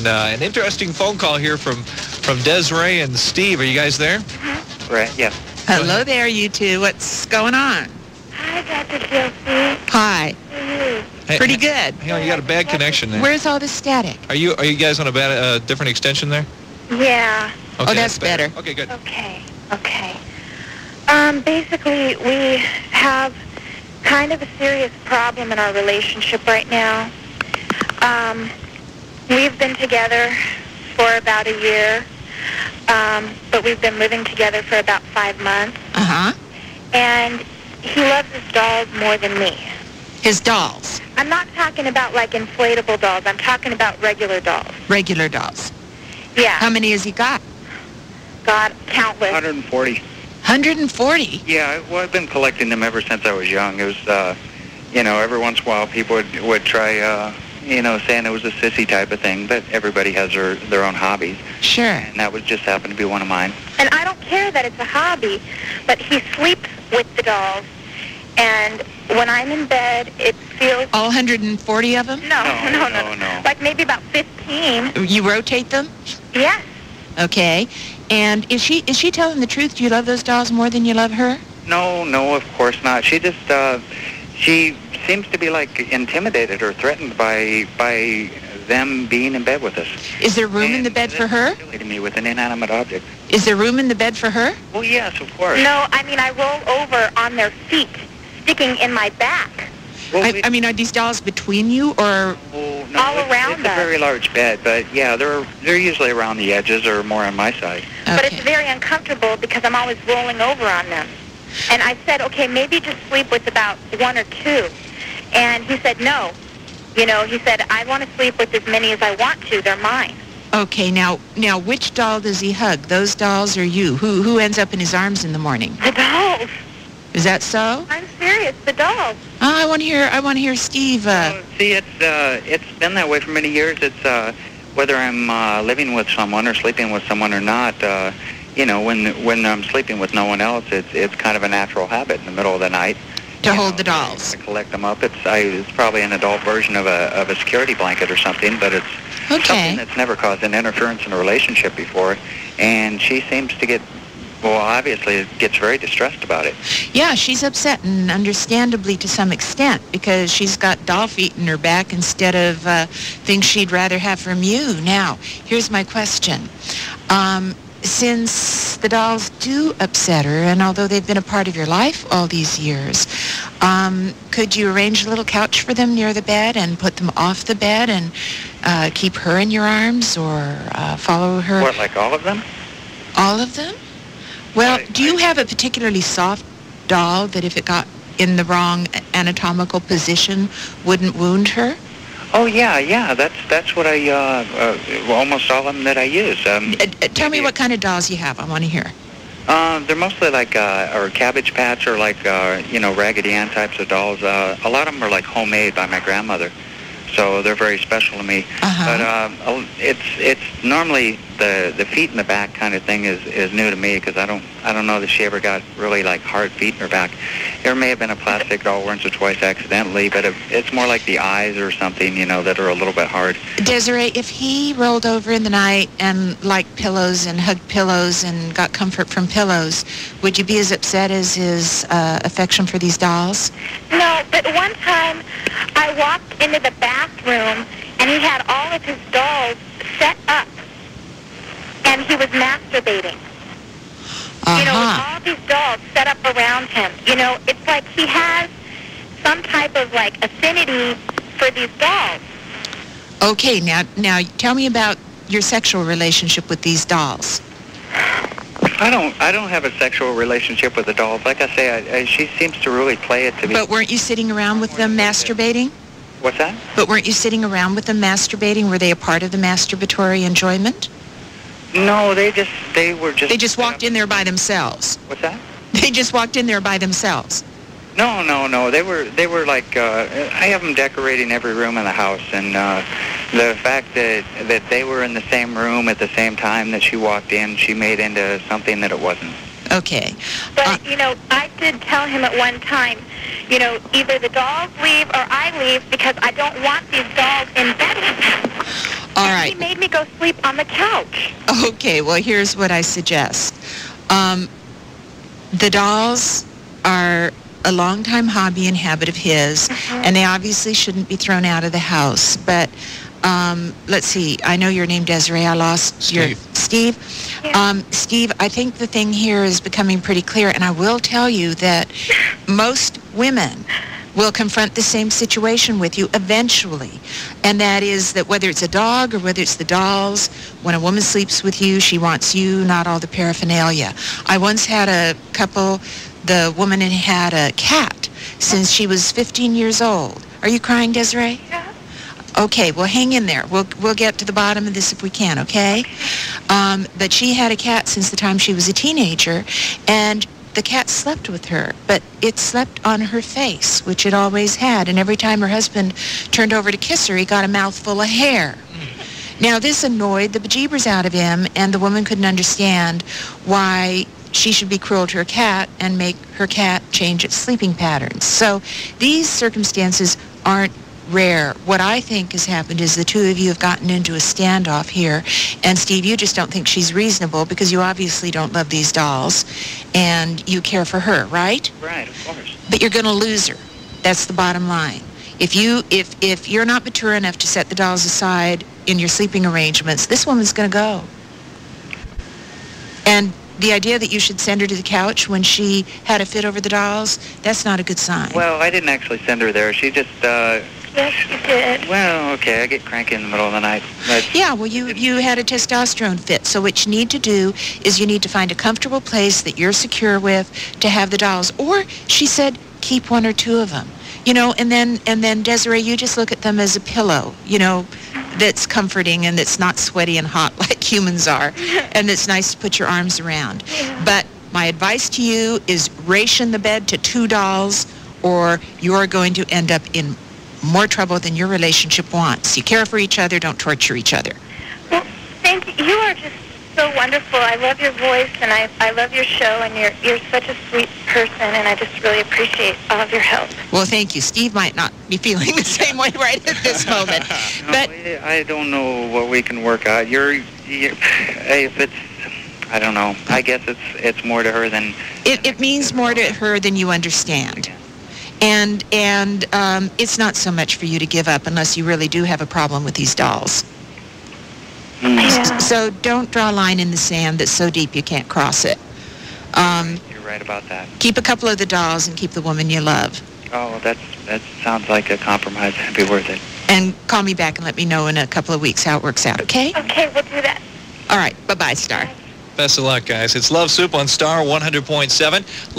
An interesting phone call here from Desiree and Steve. Are you guys there? Right, yeah. Hello there, you two. What's going on? Hi, Dr. Kelsey. Hi. Hey, Pretty good. Hang on, you got a bad connection there. Where's all the static? Are you guys on a different extension there? Yeah. Okay, that's better. Okay, good. Okay. Basically, we have kind of a serious problem in our relationship right now. We've been together for about a year, but we've been living together for about 5 months. Uh-huh. And he loves his dolls more than me. His dolls. I'm not talking about like inflatable dolls. I'm talking about regular dolls. Regular dolls. Yeah. How many has he got? God, countless. 140. 140? Yeah, well, I've been collecting them ever since I was young. It was, every once in a while people would try, saying it was a sissy type of thing, but everybody has their own hobbies. Sure. And that was just happened to be one of mine. And I don't care that it's a hobby, but he sleeps with the dolls. And when I'm in bed, it feels... All 140 of them? No. Like maybe about 15. You rotate them? Yes. Okay. And is she telling the truth? Do you love those dolls more than you love her? No, of course not. She just, she seems to be like intimidated or threatened by them being in bed with us. Is there room in the bed for her? Silly to me with an inanimate object. Is there room in the bed for her? Well, yes, of course. No, I mean, I roll over on their feet, sticking in my back. Well, I mean, are these dolls between you or... Oh, no, all around it's a us. very large bed, but yeah, they're usually around the edges or more on my side. Okay. But it's very uncomfortable because I'm always rolling over on them. And I said, okay, maybe just sleep with about 1 or 2. And he said, no. He said, I want to sleep with as many as I want to. They're mine. Okay, now which doll does he hug? Those dolls or you? Who ends up in his arms in the morning? The dolls. Is that so? I'm serious. The dolls. Oh, I want to hear Steve. See, it's been that way for many years. It's whether I'm living with someone or sleeping with someone or not. When I'm sleeping with no one else, it's kind of a natural habit in the middle of the night to hold the dolls. To collect them up. It's probably an adult version of a security blanket or something, but it's something that's never caused an interference in a relationship before. And she seems to get, obviously gets very distressed about it. Yeah, she's upset, and understandably to some extent, because she's got doll feet in her back instead of things she'd rather have from you. Now, here's my question. Since the dolls do upset her, and although they've been a part of your life all these years, could you arrange a little couch for them near the bed and put them off the bed and keep her in your arms or follow her? What, like all of them? All of them? Well, do you have a particularly soft doll that if it got in the wrong anatomical position wouldn't wound her? Oh, yeah. That's what I, almost all of them that I use. Tell me what kind of dolls you have. I want to hear. They're mostly like, or Cabbage Patch or like, Raggedy Ann types of dolls. A lot of them are like homemade by my grandmother. So they're very special to me. But it's normally the feet in the back kind of thing is new to me because I don't know that she ever got really like hard feet in her back. There may have been a plastic doll once or twice accidentally, but it's more like the eyes or something, that are a little bit hard. Desiree, if he rolled over in the night and liked pillows and hugged pillows and got comfort from pillows, would you be as upset as his affection for these dolls? No, but one time I walked into the bathroom and he had all of his dolls set up and he was masturbating. With all these dolls set up around him. It's like he has some type of like affinity for these dolls. Okay, now tell me about your sexual relationship with these dolls. I don't have a sexual relationship with the dolls. Like I say, she seems to really play it to me. But weren't you sitting around with them masturbating? What's that? But weren't you sitting around with them masturbating? Were they a part of the masturbatory enjoyment? No, they were just... They just walked in there by themselves. What's that? They just walked in there by themselves. No. They were like, I have them decorating every room in the house, and the fact that they were in the same room at the same time that she walked in, she made into something that it wasn't. Okay. But, I did tell him at one time, either the dolls leave or I leave because I don't want these dolls in bed with him. All and right. he made me go sleep on the couch. Okay, well, here's what I suggest. The dolls are a long-time hobby and habit of his, and they obviously shouldn't be thrown out of the house. But let's see. I know your name, Desiree. I lost Steve. Steve. Yeah. Steve, I think the thing here is becoming pretty clear, and I will tell you that most women will confront the same situation with you eventually. And that is that whether it's a dog or whether it's the dolls, when a woman sleeps with you, she wants you, not all the paraphernalia. I once had a couple, the woman had a cat since she was 15 years old. Are you crying, Desiree? Yeah. Okay, well, hang in there. We'll get to the bottom of this if we can, okay? But she had a cat since the time she was a teenager, and the cat slept with her, but it slept on her face, which it always had, and every time her husband turned over to kiss her, he got a mouthful of hair. Now, this annoyed the bejeebers out of him, and the woman couldn't understand why she should be cruel to her cat and make her cat change its sleeping patterns. So these circumstances aren't rare. What I think has happened is the two of you have gotten into a standoff here, and Steve, you just don't think she's reasonable because you obviously don't love these dolls and you care for her, right? Right, of course. But you're going to lose her. That's the bottom line. If you're not mature enough to set the dolls aside in your sleeping arrangements, this woman's going to go. And the idea that you should send her to the couch when she had a fit over the dolls, that's not a good sign. Well, I didn't actually send her there. She just, Yes, you did. well, okay, I get cranky in the middle of the night. But Yeah, well, you had a testosterone fit. So what you need to do is you need to find a comfortable place that you're secure with to have the dolls. Or, she said, keep one or two of them. You know, and then Desiree, you just look at them as a pillow, you know, that's comforting and that's not sweaty and hot like humans are, and that's nice to put your arms around. Yeah. But my advice to you is ration the bed to 2 dolls, or you're going to end up in more trouble than your relationship wants. You care for each other, don't torture each other. Well, thank you. You are just so wonderful. I love your voice, and I love your show, and you're such a sweet person, and I just really appreciate all of your help. Well, thank you. Steve might not be feeling the same way right at this moment. no, But I don't know what we can work out. Hey, if it's, I don't know. I guess it's more to her than. it means more to her than you understand. And it's not so much for you to give up unless you really do have a problem with these dolls. Yeah. So don't draw a line in the sand that's so deep you can't cross it. You're right about that. Keep a couple of the dolls and keep the woman you love. Oh, that sounds like a compromise. It'd be worth it. And call me back and let me know in a couple of weeks how it works out, okay? Okay, we'll do that. All right. Bye-bye, Star. Best of luck, guys. It's Love Soup on Star 100.7.